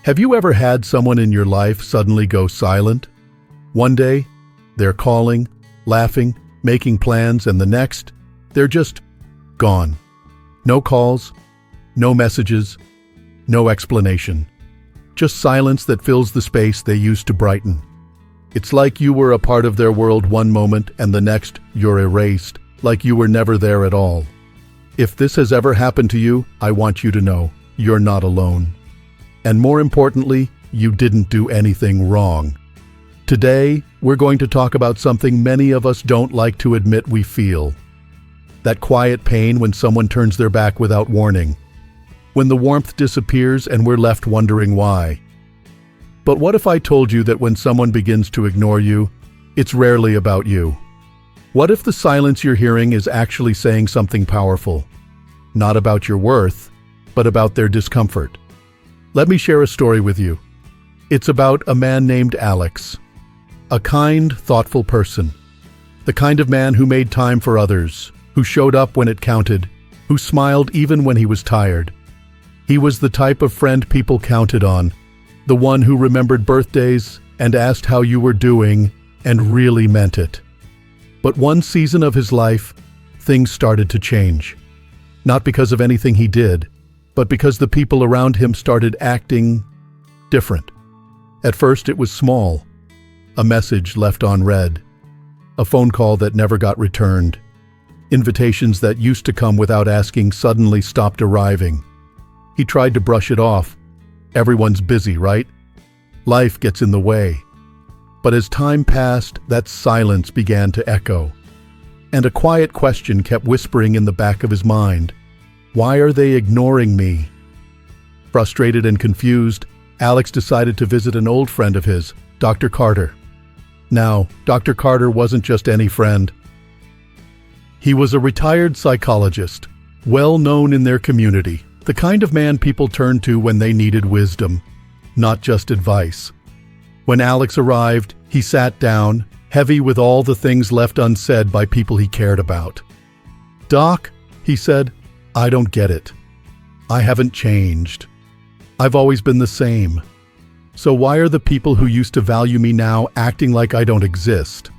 Have you ever had someone in your life suddenly go silent? One day, they're calling, laughing, making plans, and the next, they're just gone. No calls, no messages, no explanation. Just silence that fills the space they used to brighten. It's like you were a part of their world one moment and the next you're erased, like you were never there at all. If this has ever happened to you, I want you to know you're not alone. And more importantly, you didn't do anything wrong. Today, we're going to talk about something many of us don't like to admit we feel. That quiet pain when someone turns their back without warning. When the warmth disappears and we're left wondering why. But what if I told you that when someone begins to ignore you, it's rarely about you? What if the silence you're hearing is actually saying something powerful? Not about your worth, but about their discomfort. Let me share a story with you. It's about a man named Alex. A kind, thoughtful person. The kind of man who made time for others, who showed up when it counted, who smiled even when he was tired. He was the type of friend people counted on, the one who remembered birthdays and asked how you were doing and really meant it. But one season of his life, things started to change. Not because of anything he did, but because the people around him started acting different. At first it was small. A message left unread. A phone call that never got returned. Invitations that used to come without asking suddenly stopped arriving. He tried to brush it off. Everyone's busy, right? Life gets in the way. But as time passed, that silence began to echo. And a quiet question kept whispering in the back of his mind. Why are they ignoring me? Frustrated and confused, Alex decided to visit an old friend of his, Dr. Carter. Now, Dr. Carter wasn't just any friend. He was a retired psychologist, well known in their community, the kind of man people turned to when they needed wisdom, not just advice. When Alex arrived, he sat down, heavy with all the things left unsaid by people he cared about. "Doc," he said, "I don't get it. I haven't changed. I've always been the same. So why are the people who used to value me now acting like I don't exist?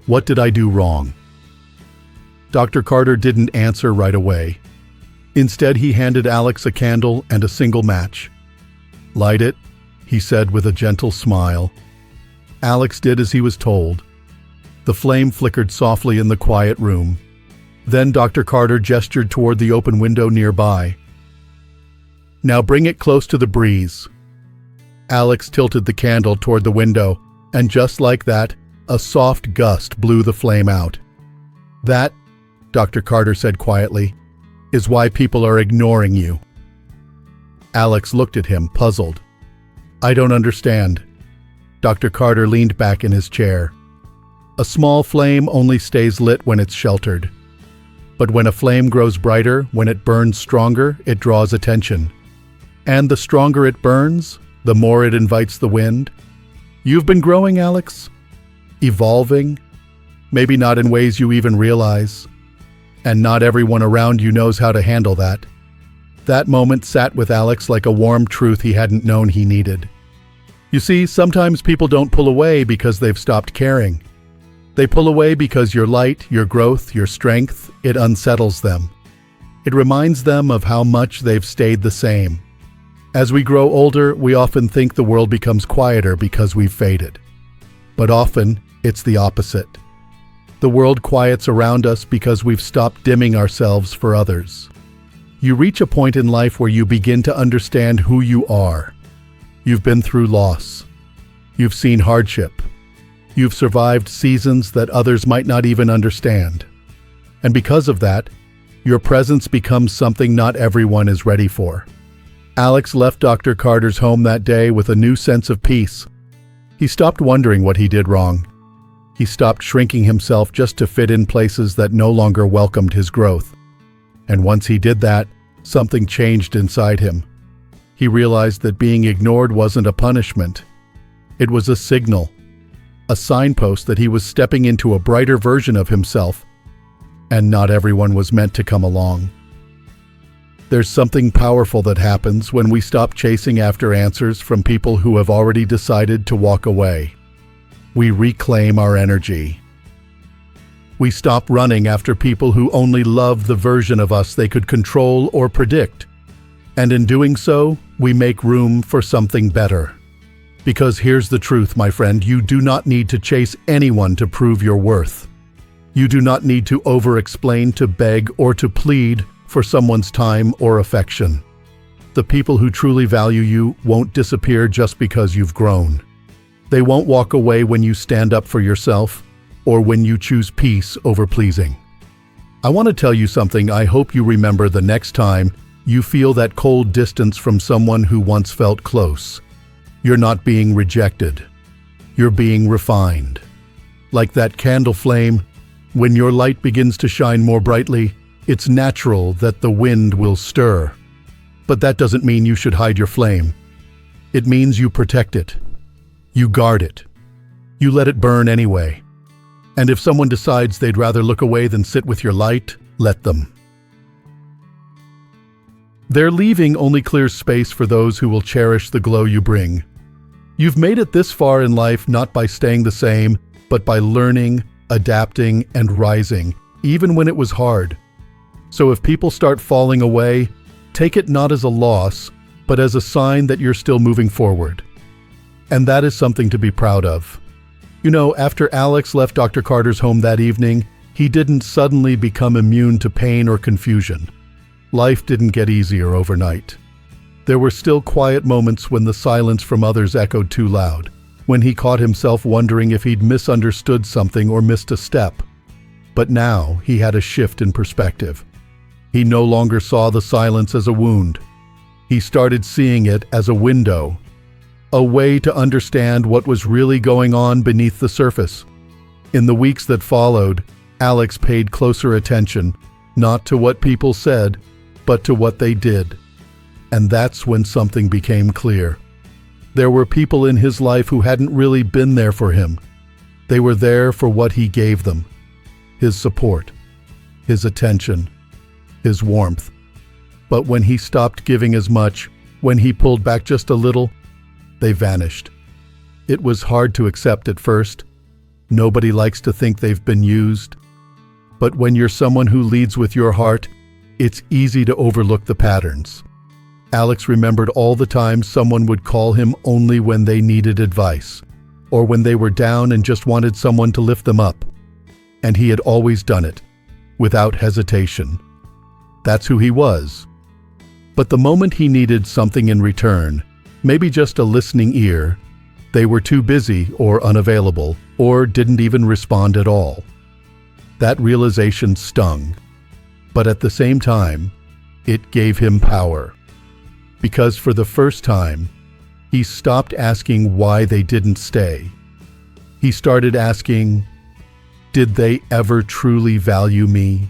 What did I do wrong?" Dr. Carter didn't answer right away. Instead, he handed Alex a candle and a single match. "Light it," he said with a gentle smile. Alex did as he was told. The flame flickered softly in the quiet room. Then Dr. Carter gestured toward the open window nearby. "Now bring it close to the breeze." Alex tilted the candle toward the window, and just like that, a soft gust blew the flame out. "That," Dr. Carter said quietly, "is why people are ignoring you." Alex looked at him, puzzled. "I don't understand." Dr. Carter leaned back in his chair. "A small flame only stays lit when it's sheltered. But when a flame grows brighter, when it burns stronger, it draws attention. And the stronger it burns, the more it invites the wind. You've been growing, Alex. Evolving. Maybe not in ways you even realize. And not everyone around you knows how to handle that." That moment sat with Alex like a warm truth he hadn't known he needed. You see, sometimes people don't pull away because they've stopped caring. They pull away because your light, your growth, your strength, it unsettles them. It reminds them of how much they've stayed the same. As we grow older, we often think the world becomes quieter because we've faded. But often, it's the opposite. The world quiets around us because we've stopped dimming ourselves for others. You reach a point in life where you begin to understand who you are. You've been through loss. You've seen hardship. You've survived seasons that others might not even understand. And because of that, your presence becomes something not everyone is ready for. Alex left Dr. Carter's home that day with a new sense of peace. He stopped wondering what he did wrong. He stopped shrinking himself just to fit in places that no longer welcomed his growth. And once he did that, something changed inside him. He realized that being ignored wasn't a punishment. It was a signal. A signpost that he was stepping into a brighter version of himself, and not everyone was meant to come along. There's something powerful that happens when we stop chasing after answers from people who have already decided to walk away. We reclaim our energy. We stop running after people who only love the version of us they could control or predict. And in doing so, we make room for something better. Because here's the truth, my friend, you do not need to chase anyone to prove your worth. You do not need to over-explain, to beg, or to plead for someone's time or affection. The people who truly value you won't disappear just because you've grown. They won't walk away when you stand up for yourself or when you choose peace over pleasing. I want to tell you something I hope you remember the next time you feel that cold distance from someone who once felt close. You're not being rejected. You're being refined. Like that candle flame, when your light begins to shine more brightly, it's natural that the wind will stir. But that doesn't mean you should hide your flame. It means you protect it. You guard it. You let it burn anyway. And if someone decides they'd rather look away than sit with your light, let them. Their leaving only clears space for those who will cherish the glow you bring. You've made it this far in life not by staying the same, but by learning, adapting, and rising, even when it was hard. So if people start falling away, take it not as a loss, but as a sign that you're still moving forward. And that is something to be proud of. You know, after Alex left Dr. Carter's home that evening, he didn't suddenly become immune to pain or confusion. Life didn't get easier overnight. There were still quiet moments when the silence from others echoed too loud, when he caught himself wondering if he'd misunderstood something or missed a step. But now he had a shift in perspective. He no longer saw the silence as a wound. He started seeing it as a window, a way to understand what was really going on beneath the surface. In the weeks that followed, Alex paid closer attention, not to what people said, but to what they did. And that's when something became clear. There were people in his life who hadn't really been there for him. They were there for what he gave them: his support, his attention, his warmth. But when he stopped giving as much, when he pulled back just a little, they vanished. It was hard to accept at first. Nobody likes to think they've been used. But when you're someone who leads with your heart, it's easy to overlook the patterns. Alex remembered all the times someone would call him only when they needed advice, or when they were down and just wanted someone to lift them up. And he had always done it, without hesitation. That's who he was. But the moment he needed something in return, maybe just a listening ear, they were too busy or unavailable, or didn't even respond at all. That realization stung. But at the same time, it gave him power. Because for the first time, he stopped asking why they didn't stay. He started asking, did they ever truly value me?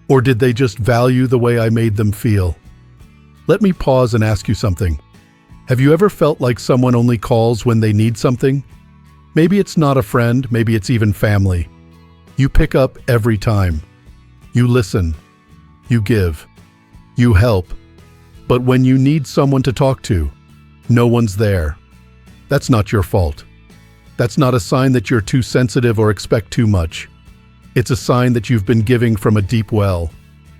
Or did they just value the way I made them feel? Let me pause and ask you something. Have you ever felt like someone only calls when they need something? Maybe it's not a friend, maybe it's even family. You pick up every time. You listen. You give. You help. But when you need someone to talk to, no one's there. That's not your fault. That's not a sign that you're too sensitive or expect too much. It's a sign that you've been giving from a deep well,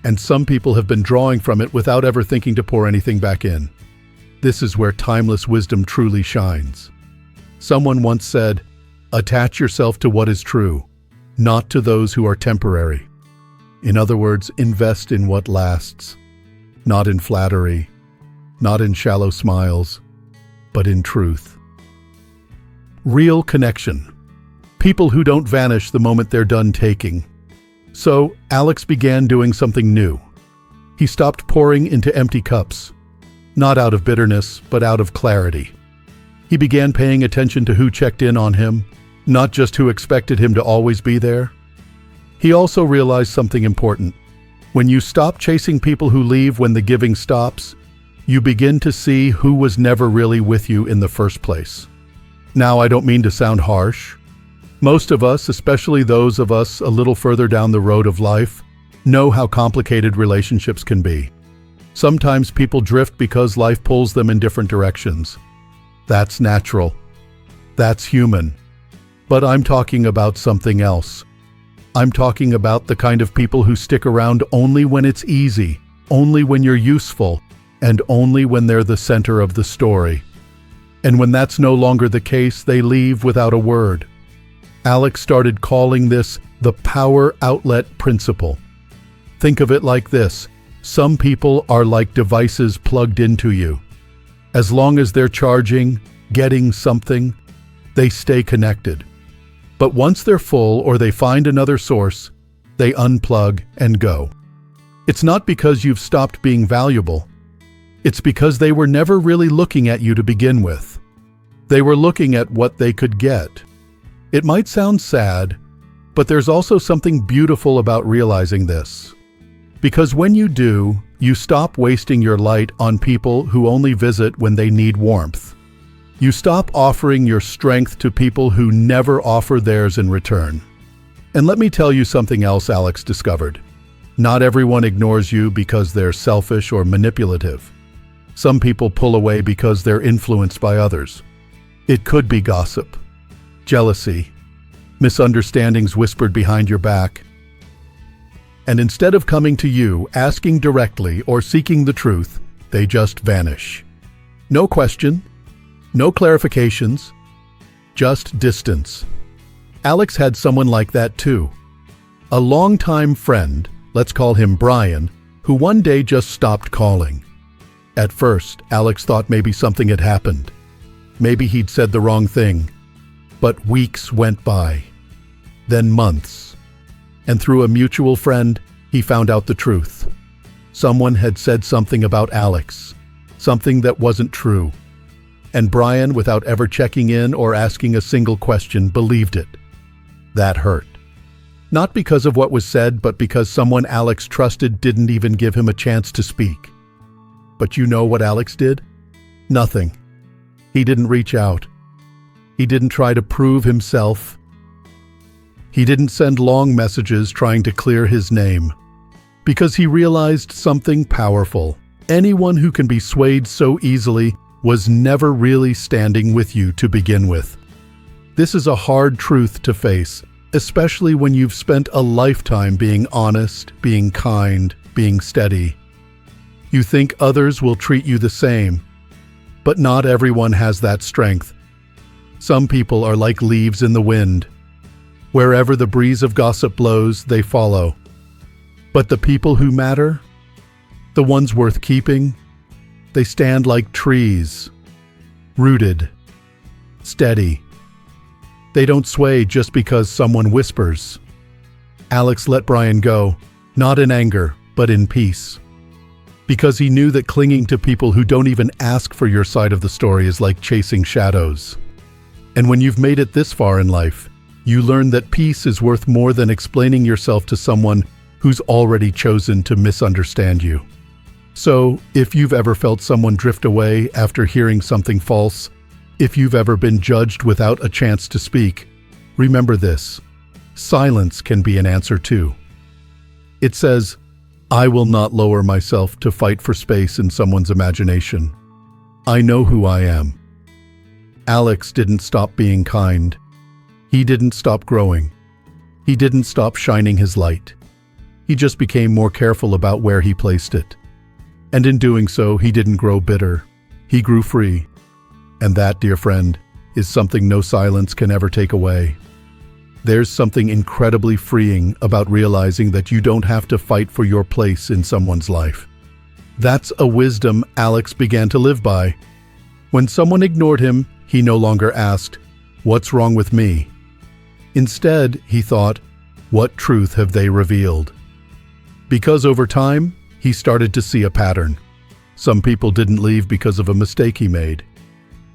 and some people have been drawing from it without ever thinking to pour anything back in. This is where timeless wisdom truly shines. Someone once said, attach yourself to what is true, not to those who are temporary. In other words, invest in what lasts. Not in flattery, not in shallow smiles, but in truth. Real connection. People who don't vanish the moment they're done taking. So, Alex began doing something new. He stopped pouring into empty cups, not out of bitterness, but out of clarity. He began paying attention to who checked in on him, not just who expected him to always be there. He also realized something important. When you stop chasing people who leave when the giving stops, you begin to see who was never really with you in the first place. Now, I don't mean to sound harsh. Most of us, especially those of us a little further down the road of life, know how complicated relationships can be. Sometimes people drift because life pulls them in different directions. That's natural. That's human. But I'm talking about something else. I'm talking about the kind of people who stick around only when it's easy, only when you're useful, and only when they're the center of the story. And when that's no longer the case, they leave without a word. Alex started calling this the power outlet principle. Think of it like this. Some people are like devices plugged into you. As long as they're charging, getting something, they stay connected. But once they're full or they find another source, they unplug and go. It's not because you've stopped being valuable. It's because they were never really looking at you to begin with. They were looking at what they could get. It might sound sad, but there's also something beautiful about realizing this. Because when you do, you stop wasting your light on people who only visit when they need warmth. You stop offering your strength to people who never offer theirs in return. And let me tell you something else Alex discovered. Not everyone ignores you because they're selfish or manipulative. Some people pull away because they're influenced by others. It could be gossip, jealousy, misunderstandings whispered behind your back. And instead of coming to you, asking directly, or seeking the truth, they just vanish. No question, no clarifications, just distance. Alex had someone like that too. A longtime friend, let's call him Brian, who one day just stopped calling. At first, Alex thought maybe something had happened. Maybe he'd said the wrong thing. But weeks went by, then months. And through a mutual friend, he found out the truth. Someone had said something about Alex, something that wasn't true. And Brian, without ever checking in or asking a single question, believed it. That hurt. Not because of what was said, but because someone Alex trusted didn't even give him a chance to speak. But you know what Alex did? Nothing. He didn't reach out. He didn't try to prove himself. He didn't send long messages trying to clear his name. Because he realized something powerful. Anyone who can be swayed so easily was never really standing with you to begin with. This is a hard truth to face, especially when you've spent a lifetime being honest, being kind, being steady. You think others will treat you the same, but not everyone has that strength. Some people are like leaves in the wind. Wherever the breeze of gossip blows, they follow. But the people who matter, the ones worth keeping, they stand like trees, rooted, steady. They don't sway just because someone whispers. Alex let Brian go, not in anger, but in peace. Because he knew that clinging to people who don't even ask for your side of the story is like chasing shadows. And when you've made it this far in life, you learn that peace is worth more than explaining yourself to someone who's already chosen to misunderstand you. So, if you've ever felt someone drift away after hearing something false, if you've ever been judged without a chance to speak, remember this: silence can be an answer too. It says, I will not lower myself to fight for space in someone's imagination. I know who I am. Alex didn't stop being kind. He didn't stop growing. He didn't stop shining his light. He just became more careful about where he placed it. And in doing so, he didn't grow bitter. He grew free. And that, dear friend, is something no silence can ever take away. There's something incredibly freeing about realizing that you don't have to fight for your place in someone's life. That's a wisdom Alex began to live by. When someone ignored him, he no longer asked, "What's wrong with me?" Instead, he thought, "What truth have they revealed?" Because over time, he started to see a pattern. Some people didn't leave because of a mistake he made.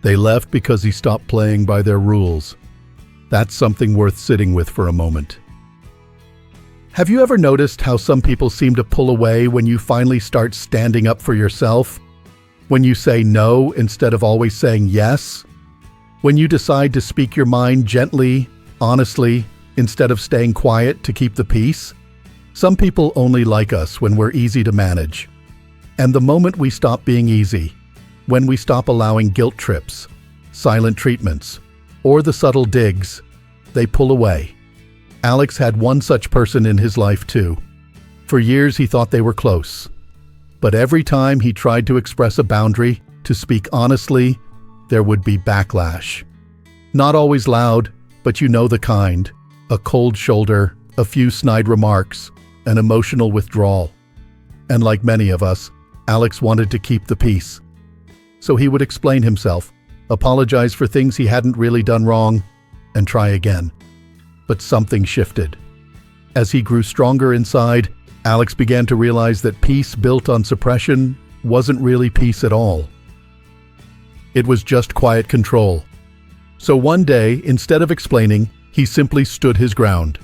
They left because he stopped playing by their rules. That's something worth sitting with for a moment. Have you ever noticed how some people seem to pull away when you finally start standing up for yourself? When you say no instead of always saying yes? When you decide to speak your mind gently, honestly, instead of staying quiet to keep the peace? Some people only like us when we're easy to manage. And the moment we stop being easy, when we stop allowing guilt trips, silent treatments, or the subtle digs, they pull away. Alex had one such person in his life too. For years he thought they were close. But every time he tried to express a boundary, to speak honestly, there would be backlash. Not always loud, but you know the kind. A cold shoulder, a few snide remarks, an emotional withdrawal. And like many of us, Alex wanted to keep the peace. So he would explain himself, apologize for things he hadn't really done wrong, and try again. But something shifted. As he grew stronger inside, Alex began to realize that peace built on suppression wasn't really peace at all. It was just quiet control. So one day, instead of explaining, he simply stood his ground.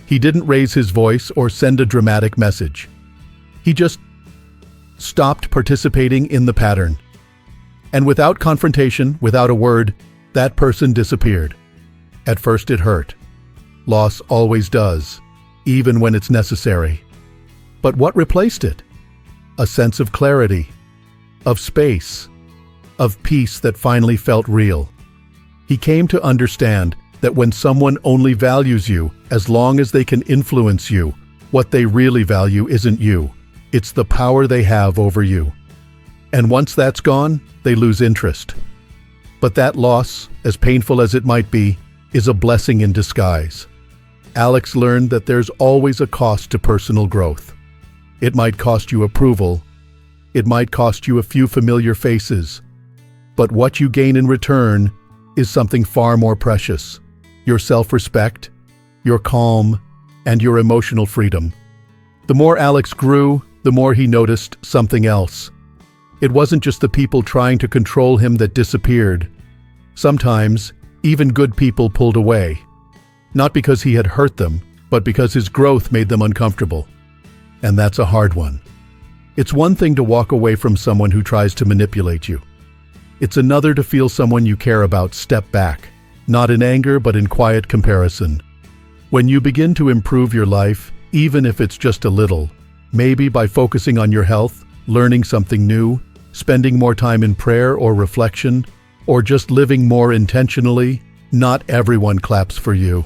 He didn't raise his voice or send a dramatic message. He just stopped participating in the pattern. And without confrontation, without a word, that person disappeared. At first it hurt. Loss always does, even when it's necessary. But what replaced it? A sense of clarity, of space, of peace that finally felt real. He came to understand that when someone only values you as long as they can influence you, what they really value isn't you. It's the power they have over you. And once that's gone, they lose interest. But that loss, as painful as it might be, is a blessing in disguise. Alex learned that there's always a cost to personal growth. It might cost you approval. It might cost you a few familiar faces. But what you gain in return is something far more precious. Your self-respect, your calm, and your emotional freedom. The more Alex grew, the more he noticed something else. It wasn't just the people trying to control him that disappeared. Sometimes, even good people pulled away. Not because he had hurt them, but because his growth made them uncomfortable. And that's a hard one. It's one thing to walk away from someone who tries to manipulate you. It's another to feel someone you care about step back, not in anger but in quiet comparison. When you begin to improve your life, even if it's just a little, maybe by focusing on your health, learning something new, spending more time in prayer or reflection, or just living more intentionally, not everyone claps for you.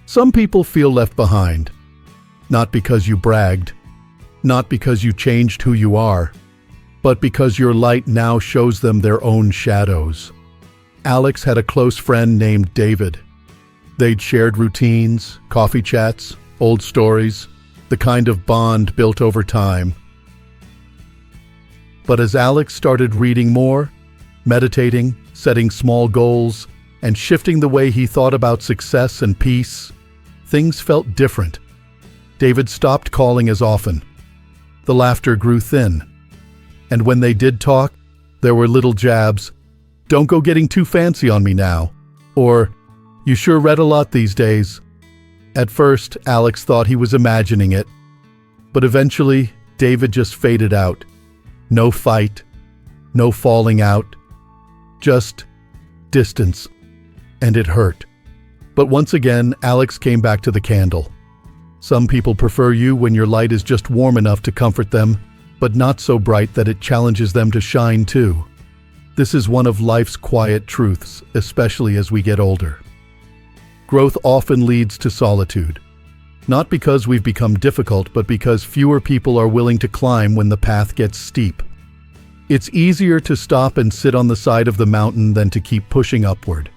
Some people feel left behind. Not because you bragged, not because you changed who you are, but because your light now shows them their own shadows. Alex had a close friend named David. They'd shared routines, coffee chats, old stories, the kind of bond built over time. But as Alex started reading more, meditating, setting small goals, and shifting the way he thought about success and peace, things felt different. David stopped calling as often. The laughter grew thin. And when they did talk, there were little jabs. "Don't go getting too fancy on me now." Or, "You sure read a lot these days." At first, Alex thought he was imagining it. But eventually, David just faded out. No fight, no falling out, just distance. And it hurt. But once again, Alex came back to the candle. Some people prefer you when your light is just warm enough to comfort them, but not so bright that it challenges them to shine too. This is one of life's quiet truths, especially as we get older. Growth often leads to solitude. Not because we've become difficult, but because fewer people are willing to climb when the path gets steep. It's easier to stop and sit on the side of the mountain than to keep pushing upward.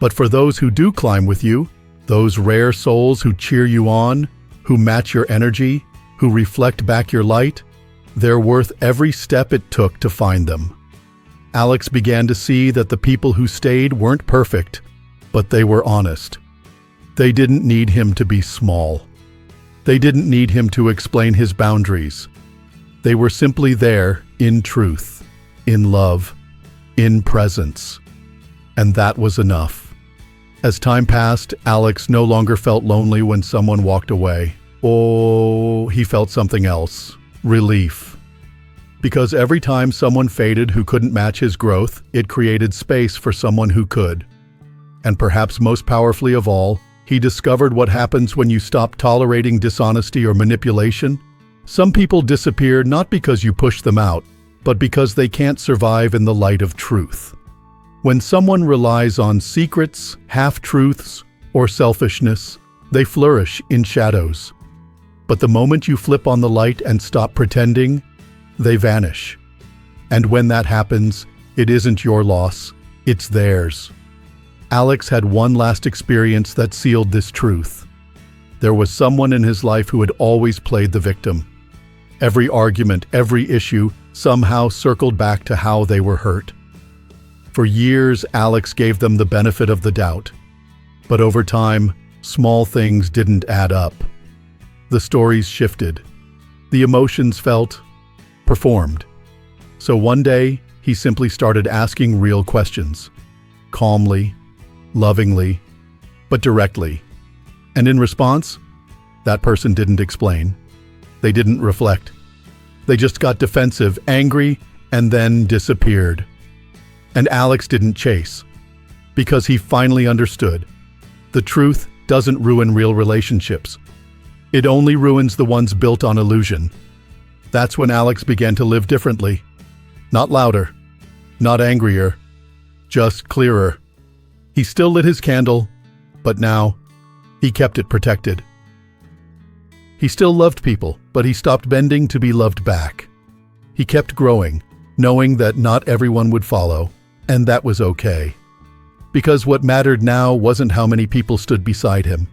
But for those who do climb with you, those rare souls who cheer you on, who match your energy, who reflect back your light, they're worth every step it took to find them. Alex began to see that the people who stayed weren't perfect, but they were honest. They didn't need him to be small. They didn't need him to explain his boundaries. They were simply there in truth, in love, in presence. And that was enough. As time passed, Alex no longer felt lonely when someone walked away. Oh, he felt something else. Relief. Because every time someone faded who couldn't match his growth, it created space for someone who could. And perhaps most powerfully of all, he discovered what happens when you stop tolerating dishonesty or manipulation. Some people disappear not because you push them out, but because they can't survive in the light of truth. When someone relies on secrets, half-truths, or selfishness, they flourish in shadows. But the moment you flip on the light and stop pretending, they vanish. And when that happens, it isn't your loss, it's theirs. Alex had one last experience that sealed this truth. There was someone in his life who had always played the victim. Every argument, every issue, somehow circled back to how they were hurt. For years, Alex gave them the benefit of the doubt. But over time, small things didn't add up. The stories shifted. The emotions felt performed. So one day, he simply started asking real questions. Calmly, lovingly, but directly. And in response, that person didn't explain. They didn't reflect. They just got defensive, angry, and then disappeared. And Alex didn't chase, because he finally understood. The truth doesn't ruin real relationships. It only ruins the ones built on illusion. That's when Alex began to live differently. Not louder, not angrier, just clearer. He still lit his candle, but now he kept it protected. He still loved people, but he stopped bending to be loved back. He kept growing, knowing that not everyone would follow, and that was okay. Because what mattered now wasn't how many people stood beside him.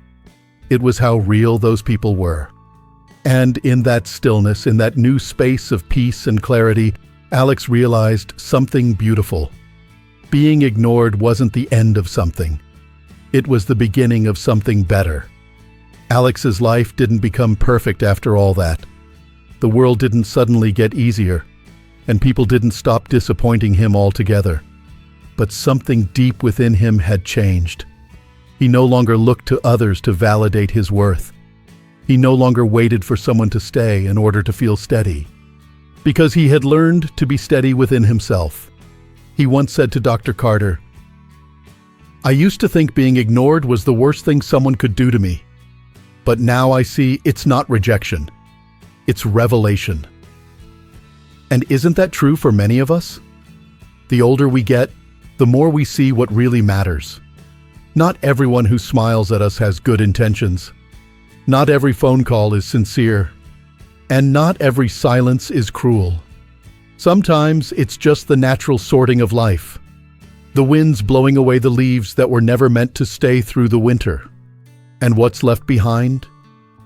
It was how real those people were. And in that stillness, in that new space of peace and clarity, Alex realized something beautiful. Being ignored wasn't the end of something. It was the beginning of something better. Alex's life didn't become perfect after all that. The world didn't suddenly get easier, and people didn't stop disappointing him altogether. But something deep within him had changed. He no longer looked to others to validate his worth. He no longer waited for someone to stay in order to feel steady. Because he had learned to be steady within himself. He once said to Dr. Carter, "I used to think being ignored was the worst thing someone could do to me. But now I see it's not rejection. It's revelation." And isn't that true for many of us? The older we get, the more we see what really matters. Not everyone who smiles at us has good intentions. Not every phone call is sincere. And not every silence is cruel. Sometimes it's just the natural sorting of life. The winds blowing away the leaves that were never meant to stay through the winter. And what's left behind?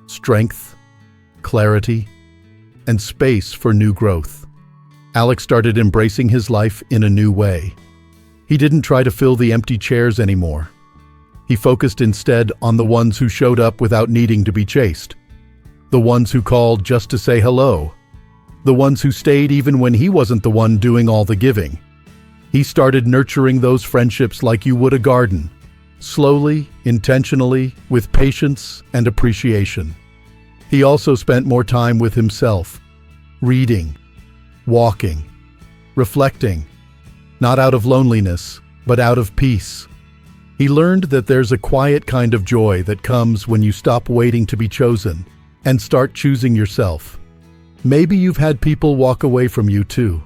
Strength, clarity, and space for new growth. Alex started embracing his life in a new way. He didn't try to fill the empty chairs anymore. He focused instead on the ones who showed up without needing to be chased. The ones who called just to say hello. The ones who stayed even when he wasn't the one doing all the giving. He started nurturing those friendships like you would a garden. Slowly, intentionally, with patience and appreciation. He also spent more time with himself. Reading, walking, reflecting. Not out of loneliness, but out of peace. He learned that there's a quiet kind of joy that comes when you stop waiting to be chosen and start choosing yourself. Maybe you've had people walk away from you too.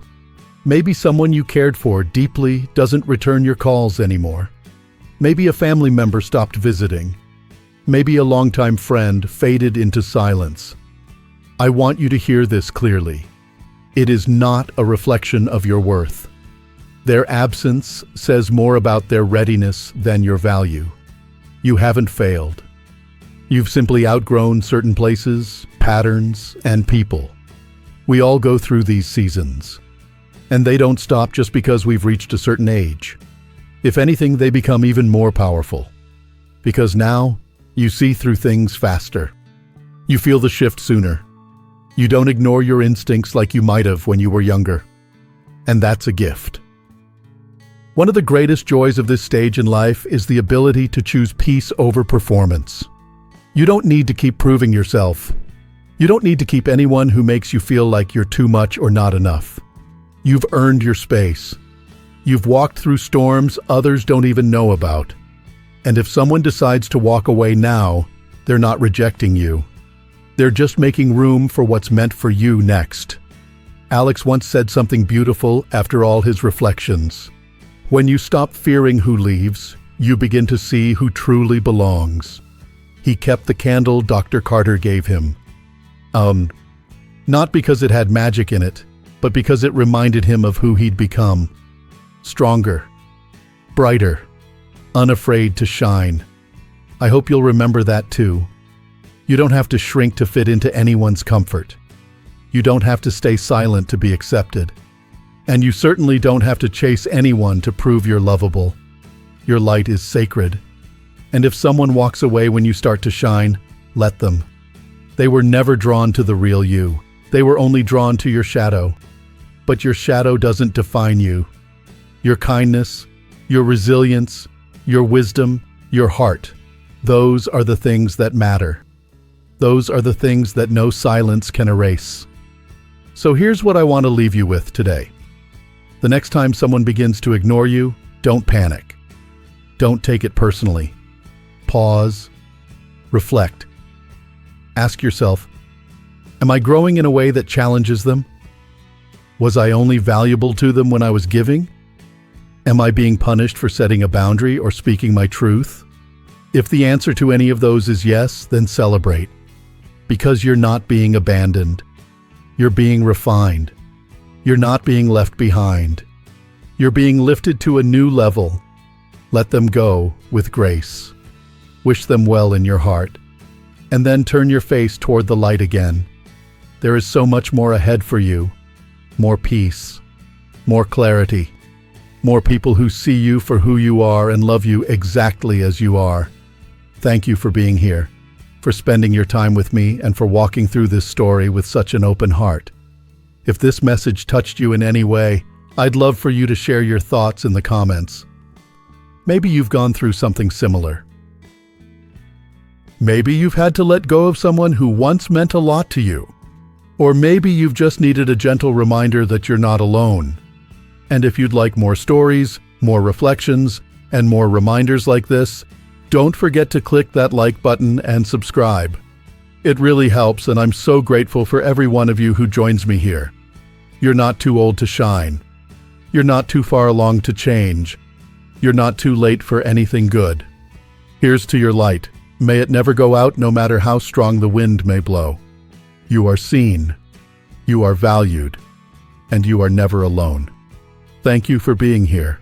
Maybe someone you cared for deeply doesn't return your calls anymore. Maybe a family member stopped visiting. Maybe a longtime friend faded into silence. I want you to hear this clearly. It is not a reflection of your worth. Their absence says more about their readiness than your value. You haven't failed. You've simply outgrown certain places, patterns, and people. We all go through these seasons. And they don't stop just because we've reached a certain age. If anything, they become even more powerful. Because now, you see through things faster. You feel the shift sooner. You don't ignore your instincts like you might have when you were younger. And that's a gift. One of the greatest joys of this stage in life is the ability to choose peace over performance. You don't need to keep proving yourself. You don't need to keep anyone who makes you feel like you're too much or not enough. You've earned your space. You've walked through storms others don't even know about. And if someone decides to walk away now, they're not rejecting you. They're just making room for what's meant for you next. Alex once said something beautiful after all his reflections. When you stop fearing who leaves, you begin to see who truly belongs. He kept the candle Dr. Carter gave him. Not because it had magic in it, but because it reminded him of who he'd become. Stronger, brighter, unafraid to shine. I hope you'll remember that too. You don't have to shrink to fit into anyone's comfort. You don't have to stay silent to be accepted. And you certainly don't have to chase anyone to prove you're lovable. Your light is sacred. And if someone walks away when you start to shine, let them. They were never drawn to the real you. They were only drawn to your shadow. But your shadow doesn't define you. Your kindness, your resilience, your wisdom, your heart, those are the things that matter. Those are the things that no silence can erase. So here's what I want to leave you with today. The next time someone begins to ignore you, don't panic. Don't take it personally. Pause. Reflect. Ask yourself, am I growing in a way that challenges them? Was I only valuable to them when I was giving? Am I being punished for setting a boundary or speaking my truth? If the answer to any of those is yes, then celebrate. Because you're not being abandoned. You're being refined. You're not being left behind. You're being lifted to a new level. Let them go with grace. Wish them well in your heart. And then turn your face toward the light again. There is so much more ahead for you. More peace. More clarity. More people who see you for who you are and love you exactly as you are. Thank you for being here, for spending your time with me, and for walking through this story with such an open heart. If this message touched you in any way, I'd love for you to share your thoughts in the comments. Maybe you've gone through something similar. Maybe you've had to let go of someone who once meant a lot to you. Or maybe you've just needed a gentle reminder that you're not alone. And if you'd like more stories, more reflections, and more reminders like this, don't forget to click that like button and subscribe. It really helps, and I'm so grateful for every one of you who joins me here. You're not too old to shine. You're not too far along to change. You're not too late for anything good. Here's to your light. May it never go out, no matter how strong the wind may blow. You are seen, you are valued, and you are never alone. Thank you for being here.